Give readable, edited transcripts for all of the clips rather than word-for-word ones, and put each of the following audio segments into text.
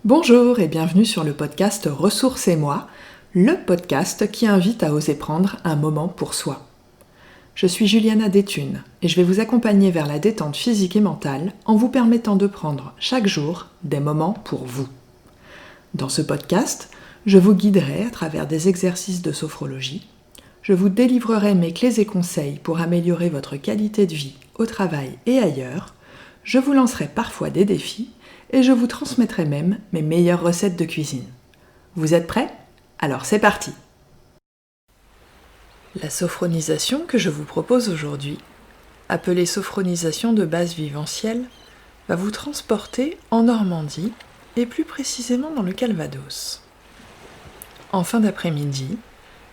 Bonjour et bienvenue sur le podcast Ressources et moi, le podcast qui invite à oser prendre un moment pour soi. Je suis Juliana Déthune et je vais vous accompagner vers la détente physique et mentale en vous permettant de prendre chaque jour des moments pour vous. Dans ce podcast, je vous guiderai à travers des exercices de sophrologie. Je vous délivrerai mes clés et conseils pour améliorer votre qualité de vie au travail et ailleurs. Je vous lancerai parfois des défis et je vous transmettrai même mes meilleures recettes de cuisine. Vous êtes prêts ? Alors c'est parti ! La sophronisation que je vous propose aujourd'hui, appelée sophronisation de base viventielle, va vous transporter en Normandie et plus précisément dans le Calvados. En fin d'après-midi,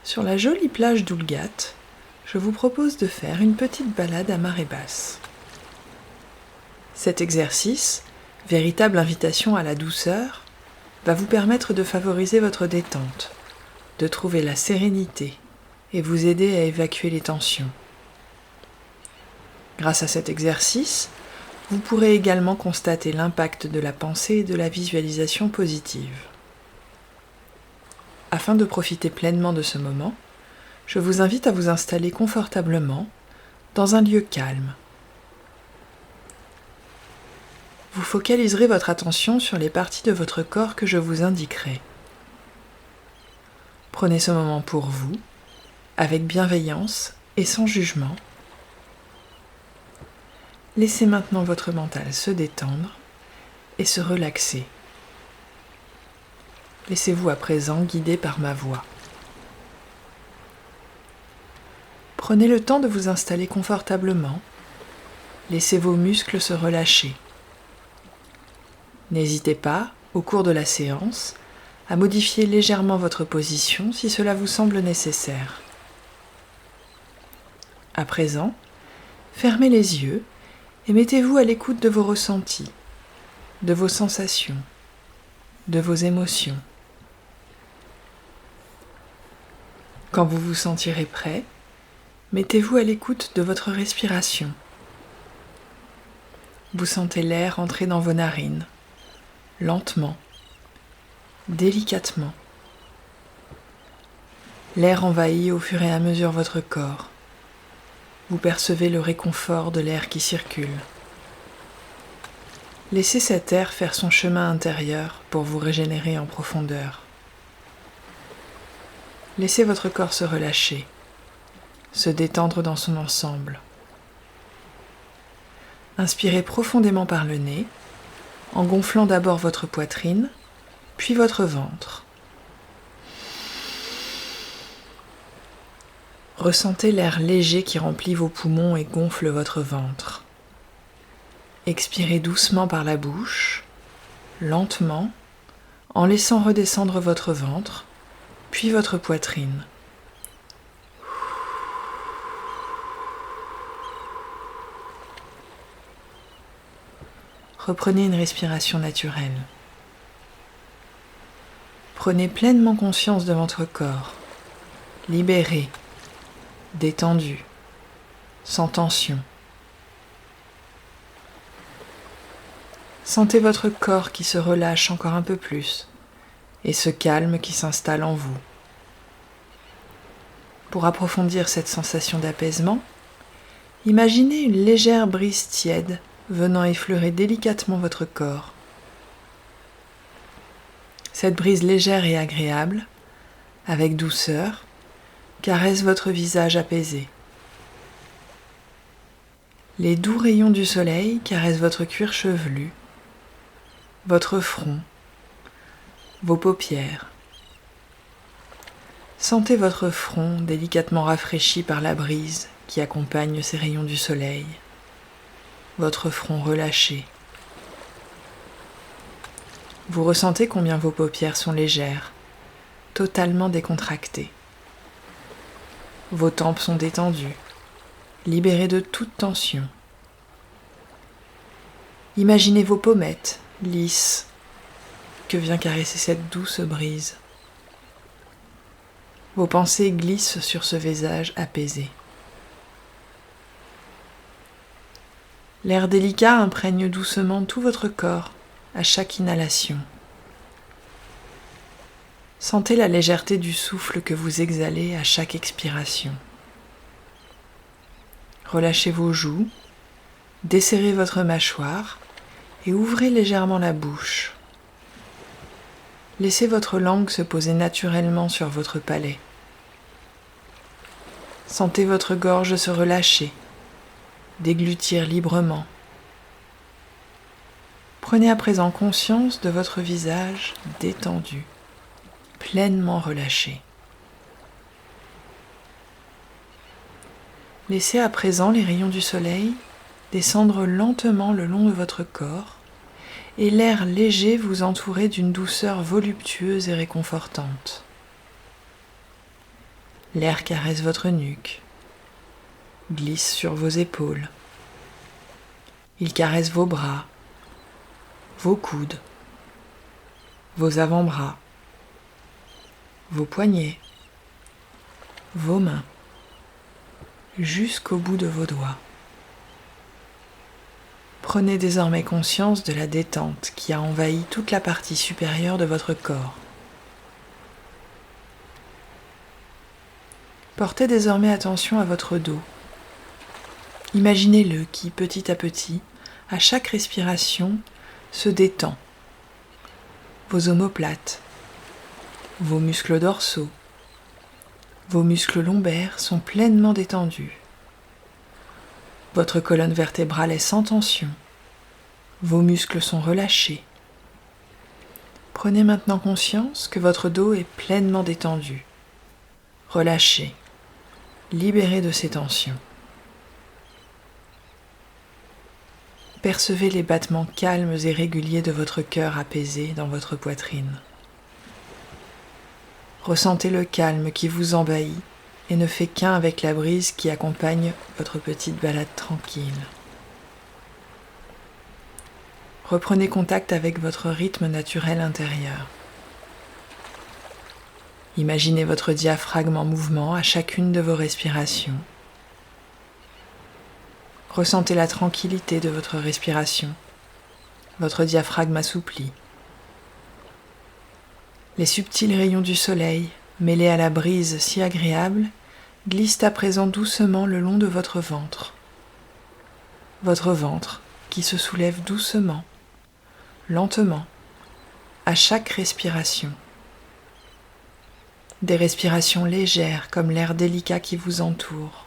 sur la jolie plage d'Oulgat, je vous propose de faire une petite balade à marée basse. Cet exercice, véritable invitation à la douceur, va vous permettre de favoriser votre détente, de trouver la sérénité et vous aider à évacuer les tensions. Grâce à cet exercice, vous pourrez également constater l'impact de la pensée et de la visualisation positive. Afin de profiter pleinement de ce moment, je vous invite à vous installer confortablement dans un lieu calme. Vous focaliserez votre attention sur les parties de votre corps que je vous indiquerai. Prenez ce moment pour vous, avec bienveillance et sans jugement. Laissez maintenant votre mental se détendre et se relaxer. Laissez-vous à présent guider par ma voix. Prenez le temps de vous installer confortablement. Laissez vos muscles se relâcher. N'hésitez pas, au cours de la séance, à modifier légèrement votre position si cela vous semble nécessaire. À présent, fermez les yeux et mettez-vous à l'écoute de vos ressentis, de vos sensations, de vos émotions. Quand vous vous sentirez prêt, mettez-vous à l'écoute de votre respiration. Vous sentez l'air entrer dans vos narines, lentement, délicatement. L'air envahit au fur et à mesure votre corps. Vous percevez le réconfort de l'air qui circule. Laissez cet air faire son chemin intérieur pour vous régénérer en profondeur. Laissez votre corps se relâcher, se détendre dans son ensemble. Inspirez profondément par le nez, en gonflant d'abord votre poitrine, puis votre ventre. Ressentez l'air léger qui remplit vos poumons et gonfle votre ventre. Expirez doucement par la bouche, lentement, en laissant redescendre votre ventre, puis votre poitrine. Reprenez une respiration naturelle. Prenez pleinement conscience de votre corps, libéré, détendu, sans tension. Sentez votre corps qui se relâche encore un peu plus et ce calme qui s'installe en vous. Pour approfondir cette sensation d'apaisement, imaginez une légère brise tiède venant effleurer délicatement votre corps. Cette brise légère et agréable, avec douceur, caresse votre visage apaisé. Les doux rayons du soleil caressent votre cuir chevelu, votre front, vos paupières. Sentez votre front délicatement rafraîchi par la brise qui accompagne ces rayons du soleil. Votre front relâché. Vous ressentez combien vos paupières sont légères, totalement décontractées. Vos tempes sont détendues, libérées de toute tension. Imaginez vos pommettes, lisses, que vient caresser cette douce brise. Vos pensées glissent sur ce visage apaisé. L'air délicat imprègne doucement tout votre corps à chaque inhalation. Sentez la légèreté du souffle que vous exhalez à chaque expiration. Relâchez vos joues, desserrez votre mâchoire et ouvrez légèrement la bouche. Laissez votre langue se poser naturellement sur votre palais. Sentez votre gorge se relâcher, déglutir librement. Prenez à présent conscience de votre visage détendu, pleinement relâché. Laissez à présent les rayons du soleil descendre lentement le long de votre corps et l'air léger vous entourer d'une douceur voluptueuse et réconfortante. L'air caresse votre nuque, glisse sur vos épaules. Il caresse vos bras, vos coudes, vos avant-bras, vos poignets, vos mains, jusqu'au bout de vos doigts. Prenez désormais conscience de la détente qui a envahi toute la partie supérieure de votre corps. Portez désormais attention à votre dos. Imaginez-le qui, petit à petit, à chaque respiration, se détend. Vos omoplates, vos muscles dorsaux, vos muscles lombaires sont pleinement détendus. Votre colonne vertébrale est sans tension. Vos muscles sont relâchés. Prenez maintenant conscience que votre dos est pleinement détendu, relâché, libéré de ses tensions. Percevez les battements calmes et réguliers de votre cœur apaisé dans votre poitrine. Ressentez le calme qui vous envahit et ne fait qu'un avec la brise qui accompagne votre petite balade tranquille. Reprenez contact avec votre rythme naturel intérieur. Imaginez votre diaphragme en mouvement à chacune de vos respirations. Ressentez la tranquillité de votre respiration, votre diaphragme assoupli. Les subtils rayons du soleil, mêlés à la brise si agréable, glissent à présent doucement le long de votre ventre. Votre ventre qui se soulève doucement, lentement, à chaque respiration. Des respirations légères comme l'air délicat qui vous entoure.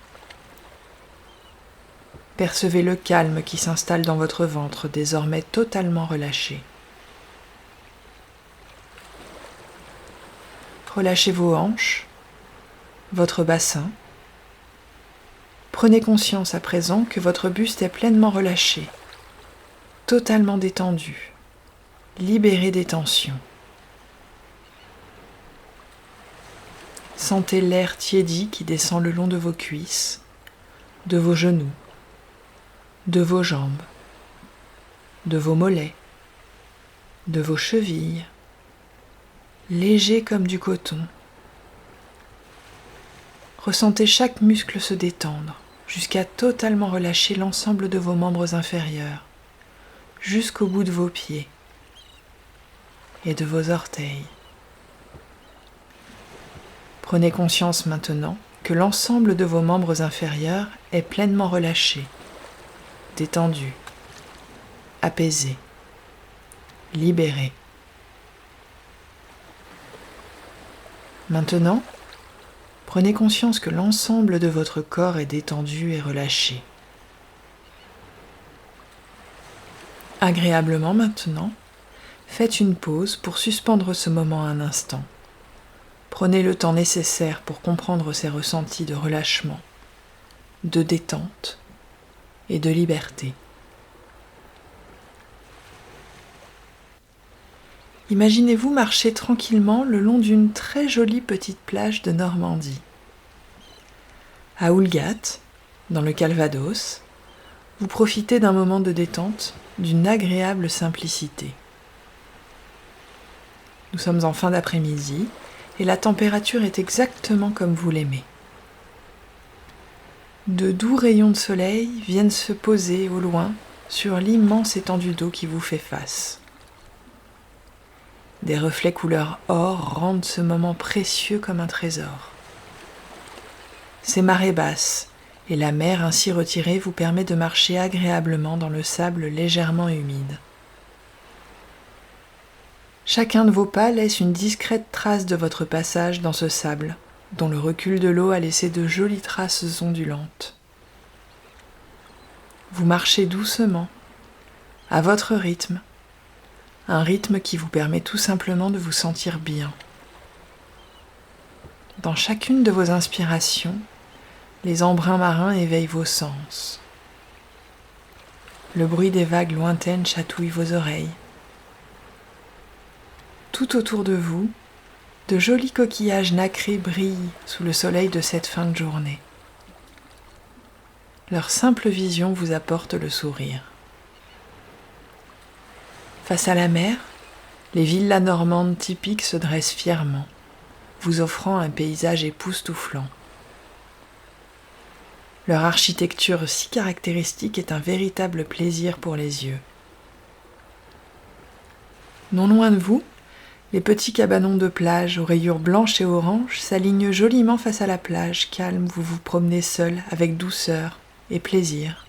Percevez le calme qui s'installe dans votre ventre, désormais totalement relâché. Relâchez vos hanches, votre bassin. Prenez conscience à présent que votre buste est pleinement relâché, totalement détendu, libéré des tensions. Sentez l'air tiédi qui descend le long de vos cuisses, de vos genoux, de vos jambes, de vos mollets, de vos chevilles, léger comme du coton. Ressentez chaque muscle se détendre jusqu'à totalement relâcher l'ensemble de vos membres inférieurs, jusqu'au bout de vos pieds et de vos orteils. Prenez conscience maintenant que l'ensemble de vos membres inférieurs est pleinement relâché, détendu, apaisé, libéré. Maintenant, prenez conscience que l'ensemble de votre corps est détendu et relâché. Agréablement maintenant, faites une pause pour suspendre ce moment un instant. Prenez le temps nécessaire pour comprendre ces ressentis de relâchement, de détente et de liberté. Imaginez-vous marcher tranquillement le long d'une très jolie petite plage de Normandie. À Houlgate, dans le Calvados, vous profitez d'un moment de détente, d'une agréable simplicité. Nous sommes en fin d'après-midi et la température est exactement comme vous l'aimez. De doux rayons de soleil viennent se poser au loin sur l'immense étendue d'eau qui vous fait face. Des reflets couleur or rendent ce moment précieux comme un trésor. Ces marées basses et la mer ainsi retirée vous permet de marcher agréablement dans le sable légèrement humide. Chacun de vos pas laisse une discrète trace de votre passage dans ce sable, dont le recul de l'eau a laissé de jolies traces ondulantes. Vous marchez doucement, à votre rythme, un rythme qui vous permet tout simplement de vous sentir bien. Dans chacune de vos inspirations, les embruns marins éveillent vos sens. Le bruit des vagues lointaines chatouille vos oreilles. Tout autour de vous, de jolis coquillages nacrés brillent sous le soleil de cette fin de journée. Leur simple vision vous apporte le sourire. Face à la mer, les villas normandes typiques se dressent fièrement, vous offrant un paysage époustouflant. Leur architecture si caractéristique est un véritable plaisir pour les yeux. Non loin de vous, les petits cabanons de plage aux rayures blanches et oranges s'alignent joliment face à la plage calme où vous vous promenez seul avec douceur et plaisir.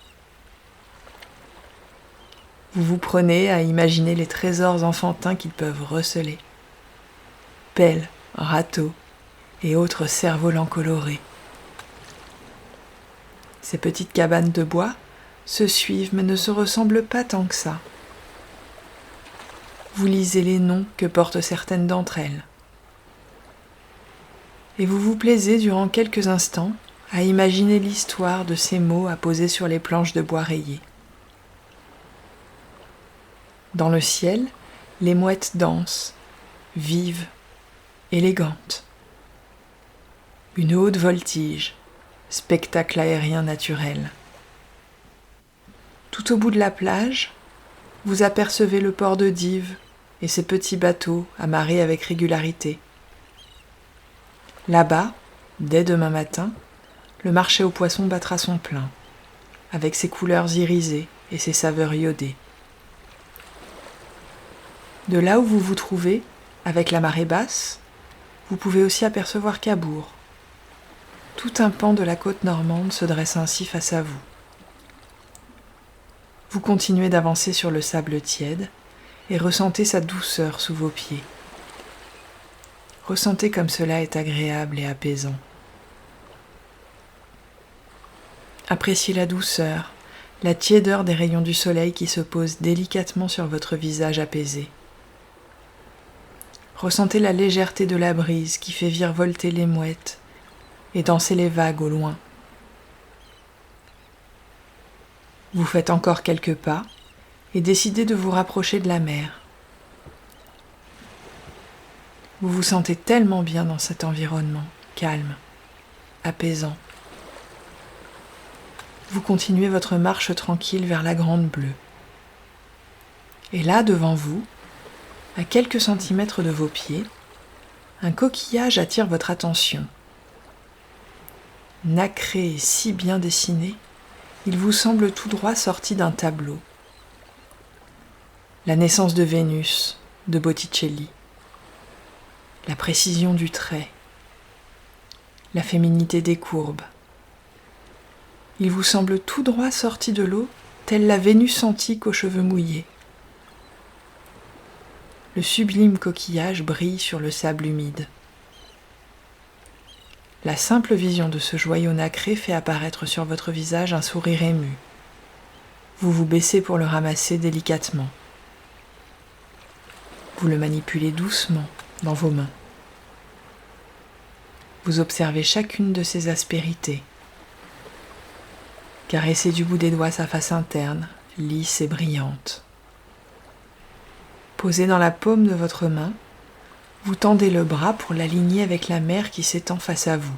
Vous vous prenez à imaginer les trésors enfantins qu'ils peuvent receler. Pelles, râteaux et autres cerfs-volants colorés. Ces petites cabanes de bois se suivent mais ne se ressemblent pas tant que ça. Vous lisez les noms que portent certaines d'entre elles. Et vous vous plaisez durant quelques instants à imaginer l'histoire de ces mots apposés sur les planches de bois rayées. Dans le ciel, les mouettes dansent, vives, élégantes. Une haute voltige, spectacle aérien naturel. Tout au bout de la plage, vous apercevez le port de Dives et ses petits bateaux amarrés avec régularité. Là-bas, dès demain matin, le marché aux poissons battra son plein, avec ses couleurs irisées et ses saveurs iodées. De là où vous vous trouvez, avec la marée basse, vous pouvez aussi apercevoir Cabourg. Tout un pan de la côte normande se dresse ainsi face à vous. Vous continuez d'avancer sur le sable tiède et ressentez sa douceur sous vos pieds. Ressentez comme cela est agréable et apaisant. Appréciez la douceur, la tiédeur des rayons du soleil qui se posent délicatement sur votre visage apaisé. Ressentez la légèreté de la brise qui fait virevolter les mouettes et danser les vagues au loin. Vous faites encore quelques pas et décidez de vous rapprocher de la mer. Vous vous sentez tellement bien dans cet environnement, calme, apaisant. Vous continuez votre marche tranquille vers la Grande Bleue. Et là, devant vous, à quelques centimètres de vos pieds, un coquillage attire votre attention. Nacré et si bien dessiné, il vous semble tout droit sorti d'un tableau. La naissance de Vénus, de Botticelli. La précision du trait. La féminité des courbes. Il vous semble tout droit sorti de l'eau, telle la Vénus antique aux cheveux mouillés. Le sublime coquillage brille sur le sable humide. La simple vision de ce joyau nacré fait apparaître sur votre visage un sourire ému. Vous vous baissez pour le ramasser délicatement. Vous le manipulez doucement dans vos mains. Vous observez chacune de ses aspérités. Caressez du bout des doigts sa face interne, lisse et brillante. Posé dans la paume de votre main, vous tendez le bras pour l'aligner avec la mer qui s'étend face à vous.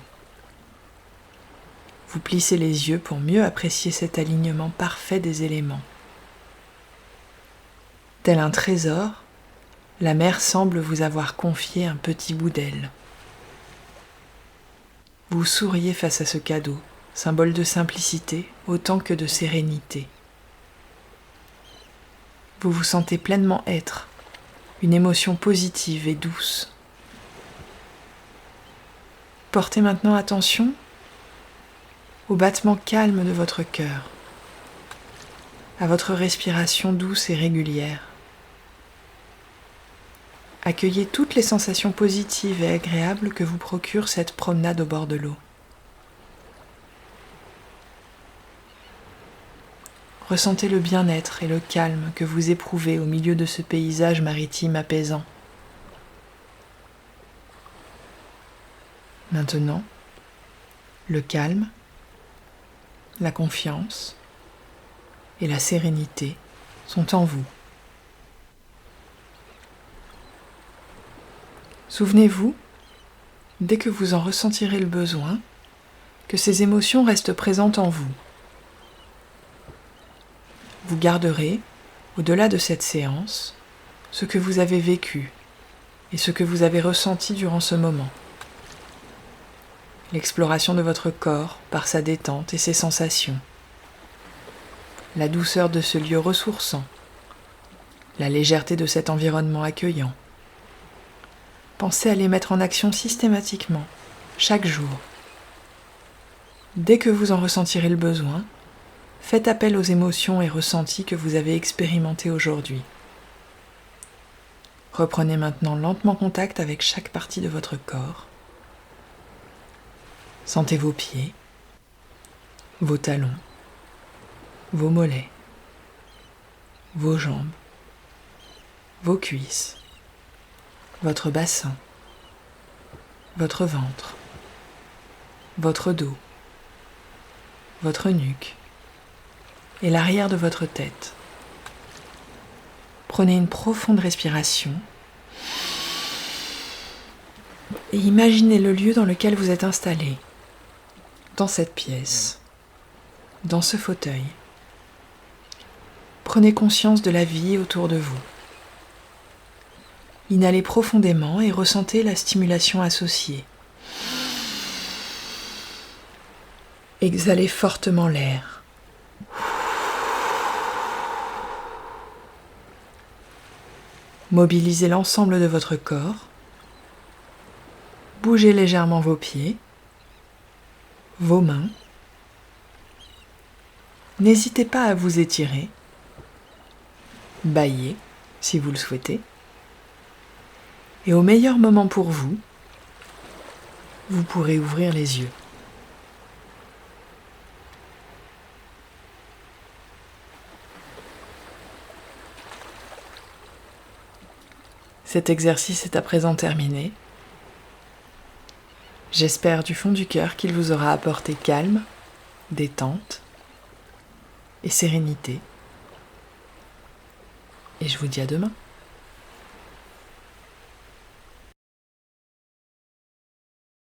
Vous plissez les yeux pour mieux apprécier cet alignement parfait des éléments. Tel un trésor, la mer semble vous avoir confié un petit bout d'elle. Vous souriez face à ce cadeau, symbole de simplicité autant que de sérénité. Vous vous sentez pleinement être, une émotion positive et douce. Portez maintenant attention au battement calme de votre cœur, à votre respiration douce et régulière. Accueillez toutes les sensations positives et agréables que vous procure cette promenade au bord de l'eau. Ressentez le bien-être et le calme que vous éprouvez au milieu de ce paysage maritime apaisant. Maintenant, le calme, la confiance et la sérénité sont en vous. Souvenez-vous, dès que vous en ressentirez le besoin, que ces émotions restent présentes en vous. Vous garderez, au-delà de cette séance, ce que vous avez vécu et ce que vous avez ressenti durant ce moment. L'exploration de votre corps par sa détente et ses sensations. La douceur de ce lieu ressourçant. La légèreté de cet environnement accueillant. Pensez à les mettre en action systématiquement, chaque jour. Dès que vous en ressentirez le besoin, faites appel aux émotions et ressentis que vous avez expérimentés aujourd'hui. Reprenez maintenant lentement contact avec chaque partie de votre corps. Sentez vos pieds, vos talons, vos mollets, vos jambes, vos cuisses, votre bassin, votre ventre, votre dos, votre nuque et l'arrière de votre tête. Prenez une profonde respiration et imaginez le lieu dans lequel vous êtes installé, dans cette pièce, dans ce fauteuil. Prenez conscience de la vie autour de vous. Inhalez profondément et ressentez la stimulation associée. Exhalez fortement l'air. Mobilisez l'ensemble de votre corps. Bougez légèrement vos pieds, vos mains. N'hésitez pas à vous étirer. Bâillez si vous le souhaitez. Et au meilleur moment pour vous, vous pourrez ouvrir les yeux. Cet exercice est à présent terminé. J'espère du fond du cœur qu'il vous aura apporté calme, détente et sérénité. Et je vous dis à demain.